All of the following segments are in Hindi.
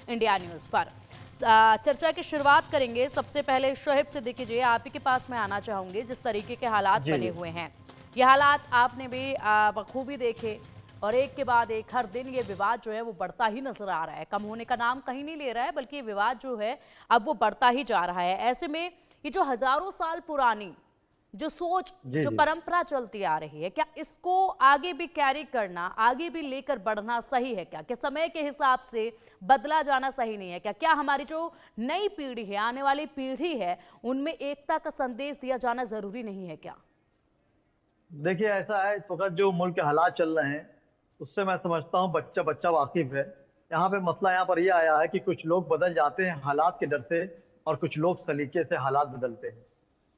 इंडिया न्यूज पर। चर्चा की शुरुआत करेंगे। सबसे पहले शोएब सिद्दीकी जी, आप ही के पास मैं आना चाहूंगी। जिस तरीके के हालात बने हुए हैं, ये हालात आपने भी बखूबी देखे और एक के बाद एक हर दिन ये विवाद जो है वो बढ़ता ही नजर आ रहा है, कम होने का नाम कहीं नहीं ले रहा है, बल्कि ये विवाद जो है अब वो बढ़ता ही जा रहा है। ऐसे में ये जो हजारों साल पुरानी जो सोच, जो परंपरा चलती आ रही है, क्या इसको आगे भी कैरी करना, आगे भी लेकर बढ़ना सही है क्या? क्या समय के हिसाब से बदला जाना सही नहीं है क्या? क्या हमारी जो नई पीढ़ी है, आने वाली पीढ़ी है, उनमें एकता का संदेश दिया जाना जरूरी नहीं है क्या? देखिए, ऐसा है, इस वक्त जो मुल्क के हालात चल रहे हैं उससे मैं समझता हूँ बच्चा बच्चा वाकिफ है। यहाँ पे मसला यहाँ पर यह आया है कि कुछ लोग बदल जाते हैं हालात के डर से और कुछ लोग सलीके से हालात बदलते हैं।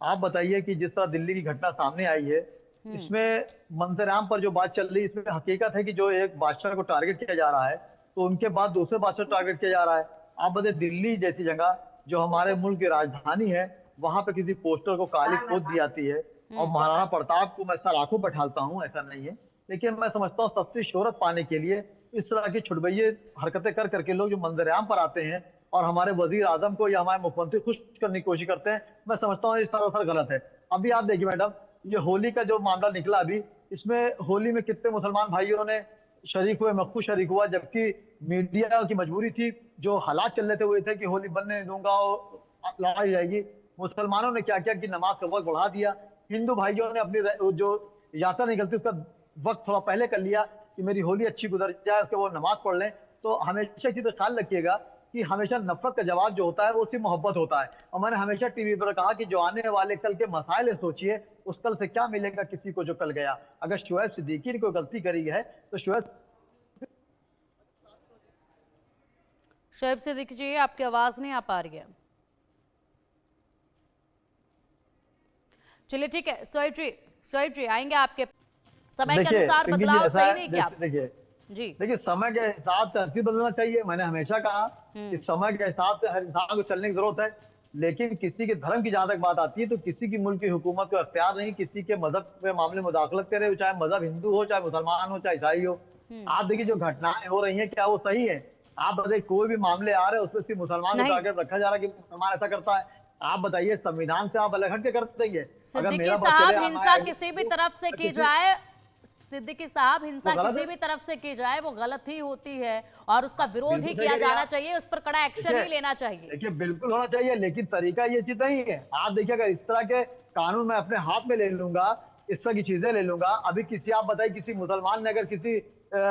आप बताइए कि जिस तरह दिल्ली की घटना सामने आई है, इसमें मंजराम पर जो बात चल रही है, इसमें हकीकत है कि जो एक बादशाह को टारगेट किया जा रहा है तो उनके बाद दूसरे बादशाह को टारगेट किया जा रहा है। आप बताइए, दिल्ली जैसी जगह जो हमारे मुल्क की राजधानी है, वहां पे किसी पोस्टर को काली पोत दी जाती है। और महाराणा प्रताप को मैं सर आंखों पर ढालता हूँ, ऐसा नहीं है, लेकिन मैं समझता हूँ सस्ती शोहरत पाने के लिए इस तरह की छुटभइये हरकतें कर करके लोग जो मंजरेआम पर आते हैं और हमारे वजीर आजम को या हमारे मुख्यमंत्री खुश करने की कोशिश करते हैं, मैं समझता हूँ इस सरासर गलत है। अभी आप देखिए मैडम, ये होली का जो मामला निकला अभी, इसमें होली में कितने मुसलमान भाइयों ने शरीक हुए, मैं खुद शरीक हुआ, जबकि मीडिया की मजबूरी थी, जो हालात चल रहे थे वो थे कि होली बनने नहीं दूंगा और लड़ाई जाएगी। मुसलमानों ने क्या किया कि नमाज का वक्त बढ़ा दिया। हिंदू भाइयों ने अपनी जो यात्रा निकलती उसका वक्त थोड़ा पहले कर लिया कि मेरी होली अच्छी गुजर जाए, उसके वो नमाज पढ़ लें। तो हमेशा की तो ख्याल रखिएगा कि हमेशा नफरत का जवाब जो होता है वो सिर्फ मोहब्बत होता है। और मैंने हमेशा टीवी पर कहा कि जो आने वाले कल के मसाइल सोचिए, उस कल से क्या मिलेगा किसी को जो कल गया। अगर शोएब सिद्दीकी ने कोई गलती करी है तो शोएब सिद्दीकी जी, आपकी आवाज नहीं आ पा रही है। चलिए ठीक है, शोएब जी आएंगे आपके। समय के अनुसार बदलाव सही नहीं क्या? देखिए जी देखिए, समय के हिसाब से हर बदलना चाहिए। मैंने हमेशा कहा कि समय के हिसाब से हर इंसान को चलने की जरूरत है, लेकिन किसी के धर्म की जहां तक बात आती है तो किसी की मुल्क की हुकूमत को अख्तियार नहीं किसी के मजहब के मामले में मुदाखलत करे, चाहे मजहब हिंदू हो, चाहे मुसलमान हो, चाहे ईसाई हो। आप देखिए जो घटनाएं हो रही हैं, क्या वो सही है? आप बताइए, कोई भी मामले आ रहे हैं उसमें सिर्फ मुसलमान को टारगेट रखा जा रहा है कि मुसलमान ऐसा करता है। आप बताइए, संविधान से आप अलग हट के करते हैं। सिद्दीकी साहब, हिंसा किसी भी तरफ से की जाए, सिद्दीकी साहब, हिंसा किसी भी तरफ से की जाए वो गलत ही होती है और उसका विरोध ही किया जाना चाहिए, उस पर कड़ा एक्शन ही लेना चाहिए। देखिए, बिल्कुल होना चाहिए, लेकिन तरीका ये चीज नहीं है। आप देखिए, अगर इस तरह के कानून मैं अपने हाथ में ले लूंगा, इस तरह की चीजें ले लूंगा, अभी किसी, आप बताइए, किसी मुसलमान ने अगर किसी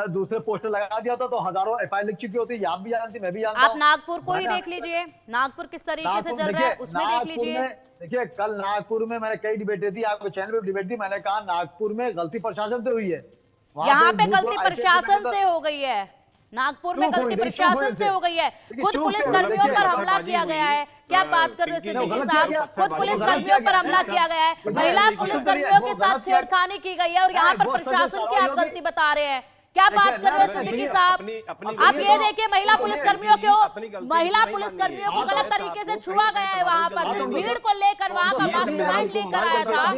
दूसरे पोस्टर लगा दिया था तो हजारों एफआईआर लिख चुकी होती है। आप भी जानती, मैं भी जानता हूं। आप नागपुर को ही देख लीजिए, नागपुर किस तरीके से चल रहा है उसमें देख लीजिए। देखिए, कल नागपुर में मैंने कई डिबेटें दी, आपको चैनल पे डिबेट दी, मैंने कहा नागपुर में गलती प्रशासन से हुई है। यहाँ पे गलती प्रशासन से हो गई है, नागपुर में गलती प्रशासन से हो गई है। खुद पुलिस कर्मियों पर हमला किया गया है। क्या बात कर रहे हो सिद्दीकी साहब? खुद पुलिस कर्मियों पर हमला किया गया है, महिला पुलिस कर्मियों के साथ छेड़खानी की गई है और यहाँ पर प्रशासन की आप गलती बता रहे हैं। क्या बात कर रहे हो सिद्दीकी साहब? आप ये देखिए, महिला पुलिसकर्मियों को गलत तरीके से छुआ गया है। वहां पर जिस भीड़ को लेकर वहां का मास्टरमाइंड लेकर आया था,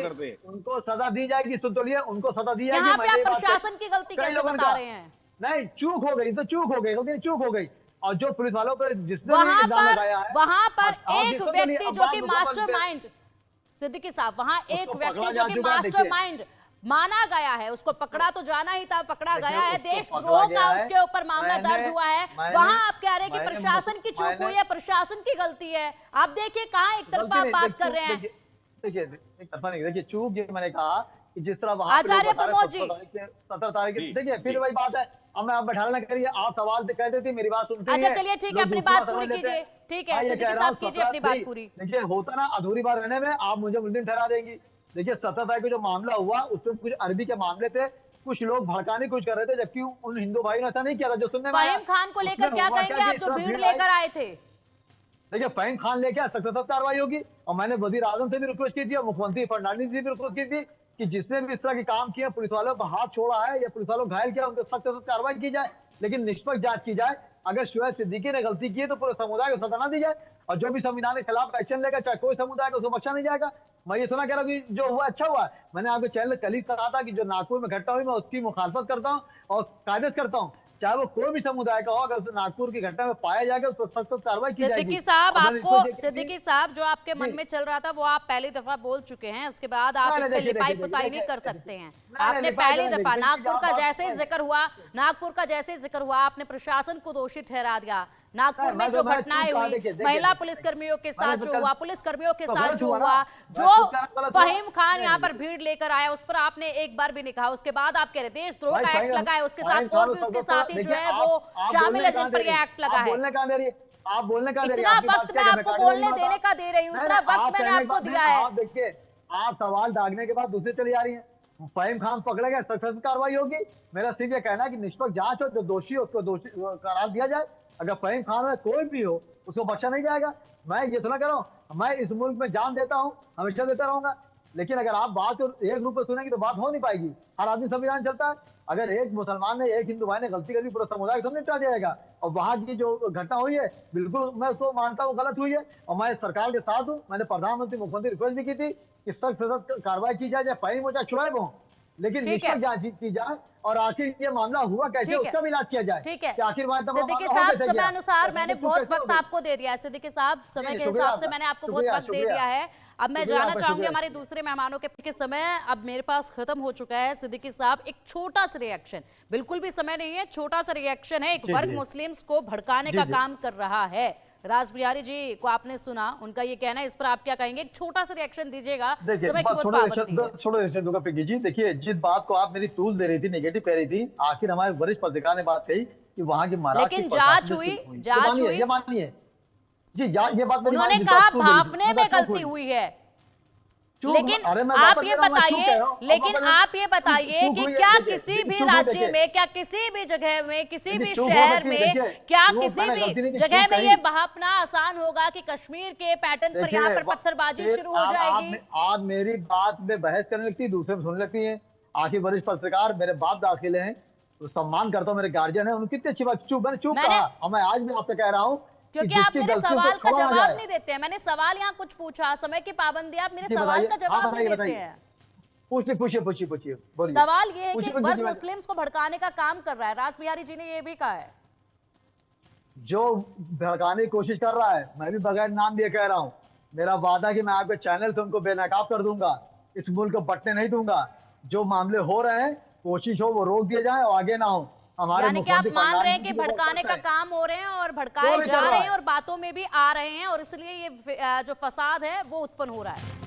उनको सजा दी जाएगी। सुन तो लिए, उनको सजा दी जाएगी। यहाँ पे आप प्रशासन की गलती कैसे बता रहे हैं? नहीं, चूक हो गई तो चूक हो गई, चूक हो गई। और जो पुलिस वालों पर जिसने वहां पर एक व्यक्ति जो कि मास्टरमाइंड, सिद्दीकी साहब, वहां एक व्यक्ति जो कि मास्टरमाइंड माना गया है, उसको पकड़ा तो जाना ही था, पकड़ा गया है, देशद्रोह का उसके ऊपर मामला दर्ज हुआ है। वहां आप कह रहे हैं कि प्रशासन की चूक हुई है, प्रशासन की गलती है। आप देखिए कहां एक तरफा बात कर रहे हैं। देखिए, चूक ये मैंने कहा कि जिस तरह वहां आचार्य प्रमोद जी 17 तारीख, देखिए फिर वही बात है। अब मैं आप बैठाना करिए, आप सवाल तो कहते थे, मेरी बात सुनते हैं। अच्छा चलिए ठीक है, अपनी बात पूरी कीजिए। ठीक है सिद्दीकी साहब, कीजिए अपनी बात पूरी। देखिए, होता ना अधूरी बात रहने में आप मुझे मुल्जिम ठहरा देंगी। देखिए, 17 तारीख को जो मामला हुआ उसमें कुछ अरबी के मामले थे, कुछ लोग भड़काने की कोशिश कर रहे थे, जबकि उन हिंदू भाई ने ऐसा नहीं किया था। जो सुनने में फहीम खान को लेकर क्या कहेंगे आप, जो भीड़ लेकर आए थे? देखिए, फहीम खान लेके सख्त कार्रवाई होगी। और मैंने वजीर आजम से भी रिक्वेस्ट की थी और मुख्यमंत्री फडणवीस से भी रिक्वेस्ट की थी कि जिसने भी इस तरह के काम किए, पुलिस वालों पर हाथ छोड़ा है या पुलिस वालों को घायल किया, उनको सख्त कार्रवाई की जाए, लेकिन निष्पक्ष जांच की जाए। अगर शोएब सिद्दीकी ने गलती की है तो पूरे समुदाय को सजा ना दी जाए, और जो भी संविधान के खिलाफ एक्शन लेगा, चाहे कोई समुदाय, उसको बख्शा नहीं जाएगा। मैं ये सुना कह रहा हूँ कि जो हुआ अच्छा हुआ। मैंने आपके चैनल कल ही कहा था कि जो नागपुर में घटना हुई मैं उसकी मुखालफत करता हूँ और कायदे करता हूँ। चाहे वो कोई भी समुदाय का हो, अगर उसे नागपुर की घटना में पाया जाएगा उस पर सख्त कार्रवाई की जाएगी। सिद्दीकी साहब, और मैंने इसको सिद्दीकी साहब, जो आपके मन में चल रहा था वो आप पहली दफा बोल चुके हैं, उसके बाद आप इस पे लिपाई पुताई नहीं कर सकते हैं। आपने पहली दफा नागपुर का जैसे ही जिक्र हुआ, आपने प्रशासन को दोषी ठहरा दिया। नागपुर में जो घटनाएं हुई, महिला पुलिसकर्मियों के साथ जो हुआ, पुलिसकर्मियों के साथ जो हुआ, जो फहीम खान यहाँ पर भीड़ लेकर आया, उस पर आपने एक बार भी नहीं कहा। उसके बाद आप कह रहे देशद्रोह का एक्ट लगा है, उसके साथ और भी उसके साथ ही जो है वो शामिल है जिन पर ये एक्ट लगा है। आप बोलने का इतना वक्त मैं आपको बोलने देने का दे रही हूँ, इतना वक्त मैंने आपको दिया है। आप देखिए, आप सवाल दागने के बाद दूसरी चली जा रही है। फहीम खान पकड़े गए, सख्त कार्रवाई होगी। मेरा सिर्फ ये कहना है कि निष्पक्ष जांच हो, जो दोषी हो उसको दोषी करार दिया जाए। अगर फहीम खान में कोई भी हो उसको बख्शा नहीं जाएगा। मैं ये सुना कर रहा हूँ, मैं इस मुल्क में जान देता हूँ, हमेशा देता रहूंगा, लेकिन अगर आप बात एक रूप में सुनेंगे तो बात हो नहीं पाएगी। हर आदमी संविधान चलता है। अगर एक मुसलमान ने, एक हिंदू भाई ने गलती कर दी, पूरा समुदाय को निपटा जाएगा। और वहां की जो घटना हुई है, बिल्कुल मैं उसको मानता हूँ गलत हुई है, और मैं सरकार के साथ हूँ। मैंने प्रधानमंत्री, मुख्यमंत्री रिक्वेस्ट भी की थी कि सख्त से सख्त कार्रवाई की जाए, चाहे फहीम हो चाहे शुएब हो, लेकिन निष्पक्ष जांच की जाए और आखिर ये मामला हुआ कैसे उसका भी इलाज किया जाए। ठीक है आखिर सिद्दीकी साहब, समय अनुसार मैंने बहुत वक्त आपको दे दिया है। सिद्दीकी साहब, समय के हिसाब से मैंने आपको बहुत वक्त दे दिया है। अब मैं जानना चाहूंगी हमारे दूसरे मेहमानों के समय अब मेरे पास खत्म हो चुका है। सिद्दीकी साहब, एक छोटा सा रिएक्शन, बिल्कुल भी समय नहीं है, छोटा सा रिएक्शन है। एक वर्ग मुस्लिम्स को भड़काने का काम कर रहा है। रास बिहारी जी को आपने सुना, उनका ये कहना है, इस पर आप क्या कहेंगे? एक छोटा सा रिएक्शन दीजिएगा, समय की बहुत पाबंदी है। जी देखिए, जिस बात को आप मेरी तूल दे रही थी, नेगेटिव कह रही थी, आखिर हमारे वरिष्ठ पत्रकार ने बात कही कि वहां की महाराष्ट्र, लेकिन जांच हुई ये मानिए जी, ये बात उन्होंने कहा भापने में गलती हुई है। लेकिन आप ये बताइए कि क्या किसी भी राज्य में, क्या किसी भी जगह में, किसी भी शहर में, क्या किसी भी जगह में ये भापना आसान होगा कि कश्मीर के पैटर्न पर यहाँ पर पत्थरबाजी शुरू हो जाएगी? आप मेरी बात में बहस करने लगती है, दूसरे में सुनने लगती है। आखिर वरिष्ठ पत्रकार मेरे बाप दाखिल हैं, तो सम्मान करता हूँ, मेरे गार्जियन है, उनकी कितनी अच्छी बात। मैंने चुप कहा, और मैं आज भी आपसे कह रहा हूँ क्योंकि आप मेरे सवाल का जवाब नहीं देते हैं। मैंने सवाल यहाँ कुछ पूछा, समय की पाबंदी, आप मेरे सवाल का जवाब नहीं देते हैं। पूछिए। सवाल ये है कि वर्ग मुस्लिम्स को भड़काने का काम कर रहा है। रास बिहारी जी ने ये भी कहा है, जो भड़काने की कोशिश कर रहा है, मैं भी बगैर नाम दिए कह रहा हूँ। मेरा वादा कि मैं आपके चैनल से उनको बेनकाब कर दूंगा, इस मुल्क को बटने नहीं दूंगा। जो मामले हो रहे हैं, कोशिश हो वो रोक दिए जाए और आगे ना हो। यानी कि आप मान रहे हैं कि भड़काने का काम हो रहे हैं और भड़काए जा रहे हैं और बातों में भी आ रहे हैं, और इसलिए ये जो फसाद है वो उत्पन्न हो रहा है।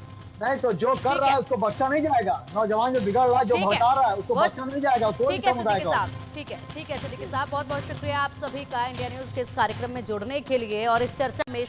नहीं तो जो कर रहा है उसको बख्शा नहीं जाएगा। नौजवान जो बिगड़ रहा है, जो भड़का रहा है, उसको बख्शा नहीं जाएगा। ठीक है सिद्दीकी साहब, ठीक है सिद्दीकी साहब, बहुत बहुत शुक्रिया आप सभी का इंडिया न्यूज के इस कार्यक्रम में जुड़ने के लिए और इस चर्चा में